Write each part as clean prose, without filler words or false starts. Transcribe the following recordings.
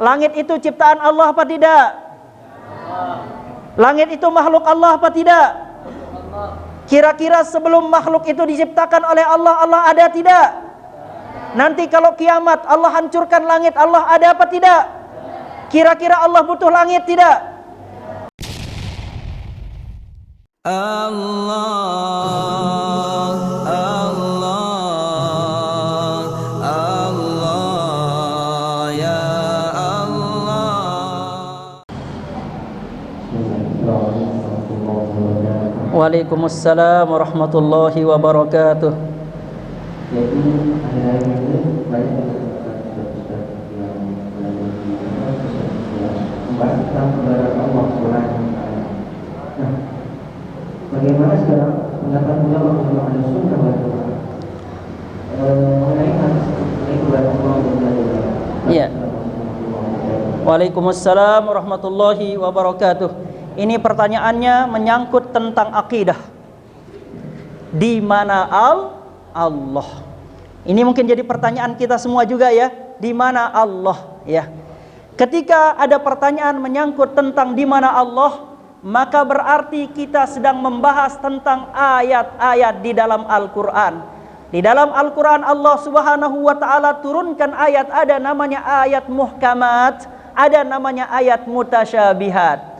Langit itu ciptaan Allah apa tidak? Langit itu makhluk Allah apa tidak? Kira-kira sebelum makhluk itu diciptakan oleh Allah, Allah ada tidak? Nanti kalau kiamat Allah hancurkan langit, Allah ada apa tidak? Kira-kira Allah butuh langit tidak? Allah, Allah, Allah, ya Allah. Waalaikumsalam warahmatullahi wabarakatuh. Jadi akhir-akhir ini banyak membahas tentang keberadaan Allah Subhanahu wa Ta'ala. Nah, bagaimana sekarang pendapat ulama Ahlussunnah wal Jamaah mengenai keberadaan Allah Subhanahu wa Ta'ala? Iya. Waalaikumsalam warahmatullahi wabarakatuh. Ini pertanyaannya menyangkut tentang akidah. Di mana Allah? Ini mungkin jadi pertanyaan kita semua juga ya. Di mana Allah ya? Ketika ada pertanyaan menyangkut tentang di mana Allah, maka berarti kita sedang membahas tentang ayat-ayat di dalam Al-Qur'an. Di dalam Al-Qur'an Allah Subhanahu wa Ta'ala turunkan ayat, ada namanya ayat muhkamat, ada namanya ayat mutasyabihat.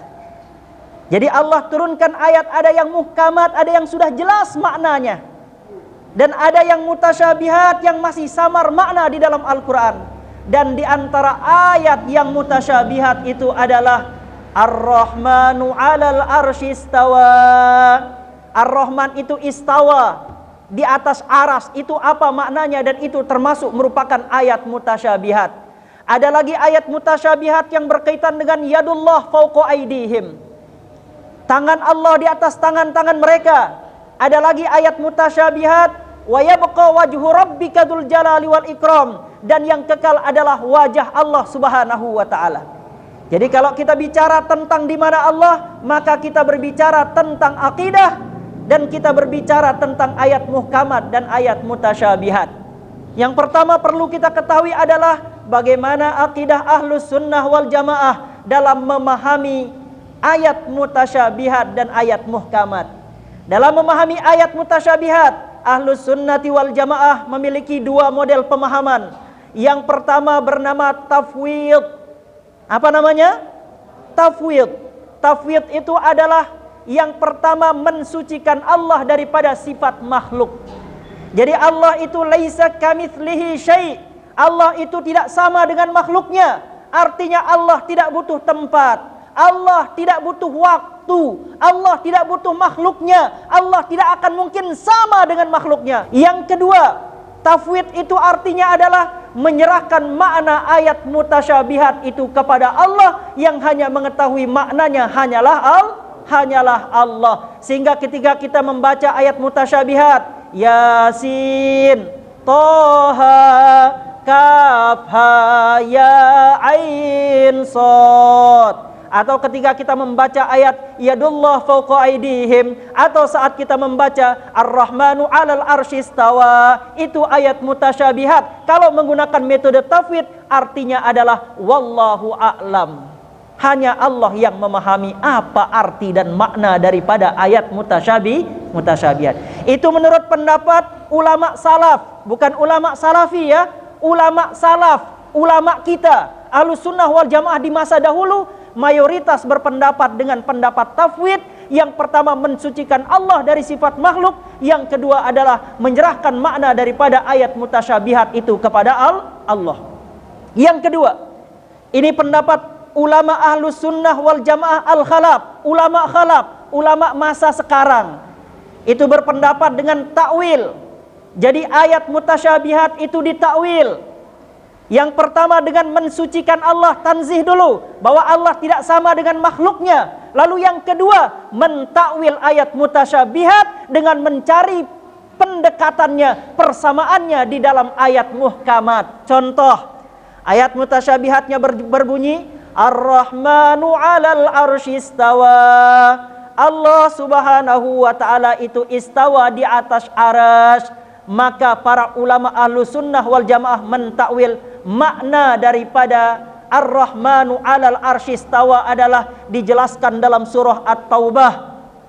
Jadi Allah turunkan ayat, ada yang muhkamat, ada yang sudah jelas maknanya, dan ada yang mutasyabihat yang masih samar makna di dalam Al-Quran. Dan di antara ayat yang mutasyabihat itu adalah Ar-Rahmanu 'alal arsy istawa. Ar-Rahman itu istawa di atas aras, itu apa maknanya? Dan itu termasuk merupakan ayat mutasyabihat. Ada lagi ayat mutasyabihat yang berkaitan dengan yadullah fawqa aydihim, tangan Allah di atas tangan-tangan mereka. Ada lagi ayat mutasyabihat wa yabqa wajhu rabbika dzul jalali wal ikram, dan yang kekal adalah wajah Allah Subhanahu wa Ta'ala. Jadi kalau kita bicara tentang di mana Allah, maka kita berbicara tentang akidah, dan kita berbicara tentang ayat muhkamat dan ayat mutasyabihat. Yang pertama perlu kita ketahui adalah bagaimana akidah Ahlus Sunnah wal Jamaah dalam memahami ayat mutasyabihat dan ayat muhkamat. Dalam memahami ayat mutasyabihat, Ahlus Sunnati wal Jamaah memiliki dua model pemahaman. Yang pertama bernama tafwid. Apa namanya? Tafwid. Tafwid itu adalah yang pertama mensucikan Allah daripada sifat makhluk. Jadi Allah itu laisa kamitslihi syai'. Allah itu tidak sama dengan makhluknya. Artinya Allah tidak butuh tempat, Allah tidak butuh waktu, Allah tidak butuh makhluknya, Allah tidak akan mungkin sama dengan makhluknya. Yang kedua, tafwid itu artinya adalah menyerahkan makna ayat mutasyabihat itu kepada Allah, yang hanya mengetahui maknanya hanyalah Allah. Sehingga ketika kita membaca ayat mutasyabihat, Yasin, Toha, Kaf, Ha, Ya, Ain, Shad, atau ketika kita membaca ayat yadullah fawqa aydihim, atau saat kita membaca Ar-Rahmanu 'alal arsy istawa, itu ayat mutasyabihat. Kalau menggunakan metode tafwid, artinya adalah wallahu a'lam. Hanya Allah yang memahami apa arti dan makna daripada ayat mutasyabihat. Itu menurut pendapat ulama salaf, bukan ulama salafi ya. Ulama salaf, ulama kita Ahlus Sunnah wal Jamaah di masa dahulu mayoritas berpendapat dengan pendapat tafwid. Yang pertama mensucikan Allah dari sifat makhluk, yang kedua adalah menyerahkan makna daripada ayat mutasyabihat itu kepada Allah. Yang kedua, ini pendapat ulama Ahlus Sunnah wal Jamaah al-khalaf, ulama khalaf, ulama masa sekarang. Itu berpendapat dengan takwil. Jadi ayat mutasyabihat itu ditakwil. Yang pertama dengan mensucikan Allah, tanzih dulu bahwa Allah tidak sama dengan makhluknya. Lalu yang kedua, mentakwil ayat mutasyabihat dengan mencari pendekatannya, persamaannya di dalam ayat muhkamat. Contoh, ayat mutasyabihatnya berbunyi Ar-Rahmanu 'alal arsy istawa. Allah Subhanahu wa Ta'ala itu istawa di atas arasy. Maka para ulama Ahlus Sunnah wal Jamaah mentakwil makna daripada Ar-Rahmanu 'alal arsy istawa adalah dijelaskan dalam surah At-Taubah.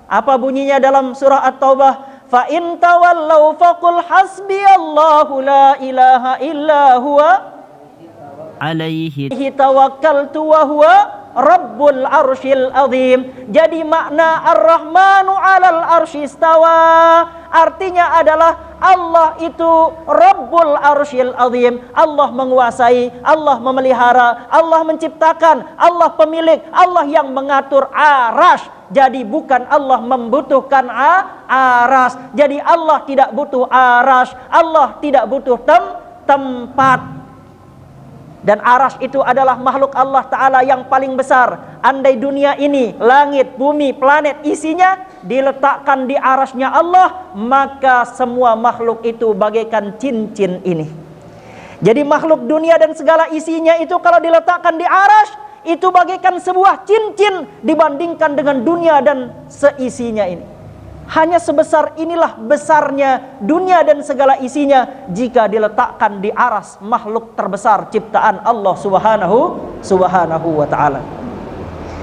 Apa bunyinya dalam surah At-Taubah? Fa in tawallau faqul hasbiyallahu la ilaha illa huwa alaihi tawakkaltu wa huwa rabbul arsyil azim. Jadi makna Ar-Rahmanu 'alal arsy istawa artinya adalah Allah itu Rabbul Arsyil Azim. Allah menguasai, Allah memelihara, Allah menciptakan, Allah pemilik, Allah yang mengatur arasy. Jadi bukan Allah membutuhkan arasy. Jadi Allah tidak butuh arasy, Allah tidak butuh tempat. Dan arasy itu adalah makhluk Allah Ta'ala yang paling besar. Andai dunia ini, langit, bumi, planet, isinya diletakkan di arasy-Nya Allah, maka semua makhluk itu bagaikan cincin ini. Jadi makhluk dunia dan segala isinya itu kalau diletakkan di arasy, itu bagaikan sebuah cincin dibandingkan dengan dunia dan seisinya ini. Hanya sebesar inilah besarnya dunia dan segala isinya jika diletakkan di aras makhluk terbesar ciptaan Allah Subhanahu wa ta'ala.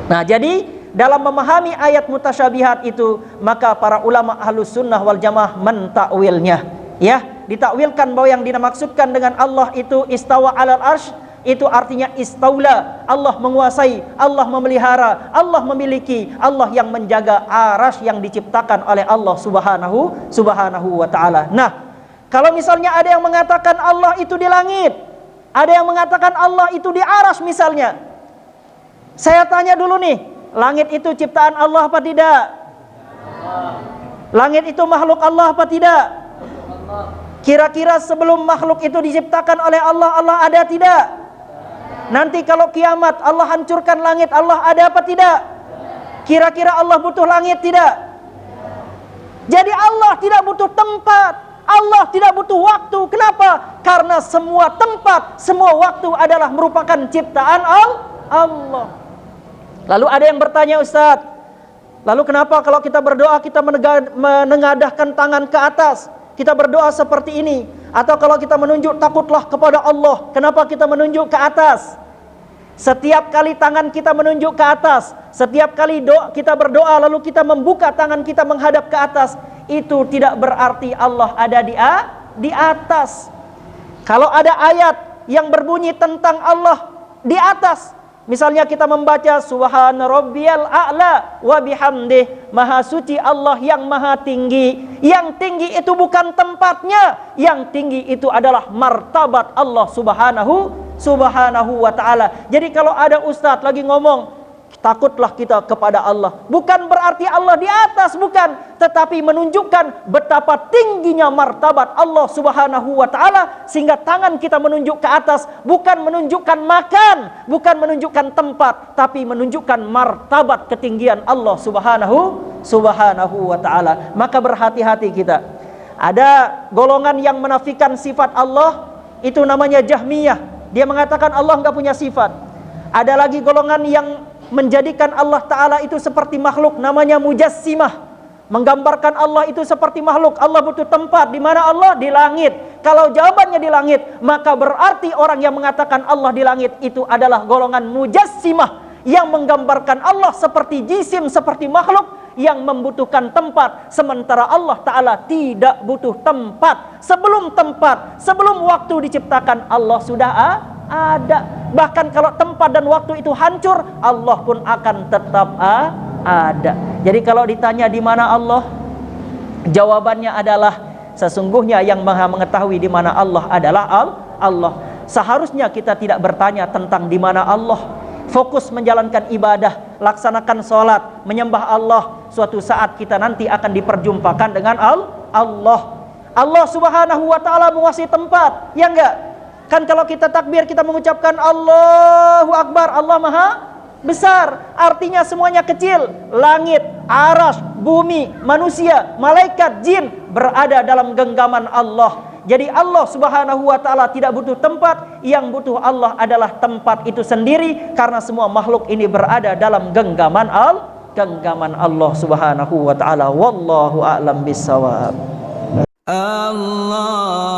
Nah, jadi dalam memahami ayat mutasyabihat itu, maka para ulama Ahlus Sunnah wal Jamaah mentakwilnya. Ya, ditakwilkan bahwa yang dimaksudkan dengan Allah itu istawa 'alal arsy, itu artinya istaula, Allah menguasai, Allah memelihara, Allah memiliki, Allah yang menjaga arasy yang diciptakan oleh Allah Subhanahu wa ta'ala. Nah, kalau misalnya ada yang mengatakan Allah itu di langit, ada yang mengatakan Allah itu di arasy misalnya, saya tanya dulu nih, langit itu ciptaan Allah apa tidak? Langit itu makhluk Allah apa tidak? Kira-kira sebelum makhluk itu diciptakan oleh Allah, Allah ada tidak? Nanti kalau kiamat Allah hancurkan langit, Allah ada apa tidak? Kira-kira Allah butuh langit tidak? Jadi Allah tidak butuh tempat, Allah tidak butuh waktu. Kenapa? Karena semua tempat, semua waktu adalah merupakan ciptaan Allah. Lalu ada yang bertanya, Ustaz, lalu kenapa kalau kita berdoa kita menengadahkan tangan ke atas? Kita berdoa seperti ini. Atau kalau kita menunjuk takutlah kepada Allah, kenapa kita menunjuk ke atas? Setiap kali tangan kita menunjuk ke atas, setiap kali kita berdoa lalu kita membuka tangan kita menghadap ke atas, itu tidak berarti Allah ada di atas. Kalau ada ayat yang berbunyi tentang Allah di atas, misalnya kita membaca Subhana rabbiyal a'la wa bihamdih, maha suci Allah yang maha tinggi. Yang tinggi itu bukan tempatnya, yang tinggi itu adalah martabat Allah Subhanahu wa ta'ala. Jadi kalau ada ustadz lagi ngomong takutlah kita kepada Allah, bukan berarti Allah di atas, bukan, tetapi menunjukkan betapa tingginya martabat Allah Subhanahu wa ta'ala, sehingga tangan kita menunjuk ke atas bukan menunjukkan makan, bukan menunjukkan tempat, tapi menunjukkan martabat ketinggian Allah Subhanahu wa ta'ala. Maka berhati-hati kita. Ada golongan yang menafikan sifat Allah, itu namanya Jahmiyah. Dia mengatakan Allah enggak punya sifat. Ada lagi golongan yang menjadikan Allah Ta'ala itu seperti makhluk, namanya Mujassimah, menggambarkan Allah itu seperti makhluk. Allah butuh tempat. Di mana Allah? Di langit. Kalau jawabannya di langit, maka berarti orang yang mengatakan Allah di langit itu adalah golongan Mujassimah, yang menggambarkan Allah seperti jisim, seperti makhluk yang membutuhkan tempat, sementara Allah Ta'ala tidak butuh tempat. Sebelum waktu diciptakan, Allah sudah ada. Bahkan kalau tempat dan waktu itu hancur, Allah pun akan tetap ada. Jadi kalau ditanya di mana Allah, jawabannya adalah sesungguhnya yang Maha mengetahui di mana Allah adalah Allah. Seharusnya kita tidak bertanya tentang di mana Allah. Fokus menjalankan ibadah, laksanakan sholat, menyembah Allah. Suatu saat kita nanti akan diperjumpakan dengan Allah. Allah Subhanahu wa ta'ala menguasai tempat, ya enggak? Kan kalau kita takbir kita mengucapkan Allahu Akbar, Allah Maha besar, artinya semuanya kecil. Langit, arasy, bumi, manusia, malaikat, jin berada dalam genggaman Allah. Jadi Allah Subhanahu wa ta'ala tidak butuh tempat, yang butuh Allah adalah tempat itu sendiri, karena semua makhluk ini berada dalam genggaman Allah Subhanahu wa ta'ala. Wallahu a'lam bissawab. Allah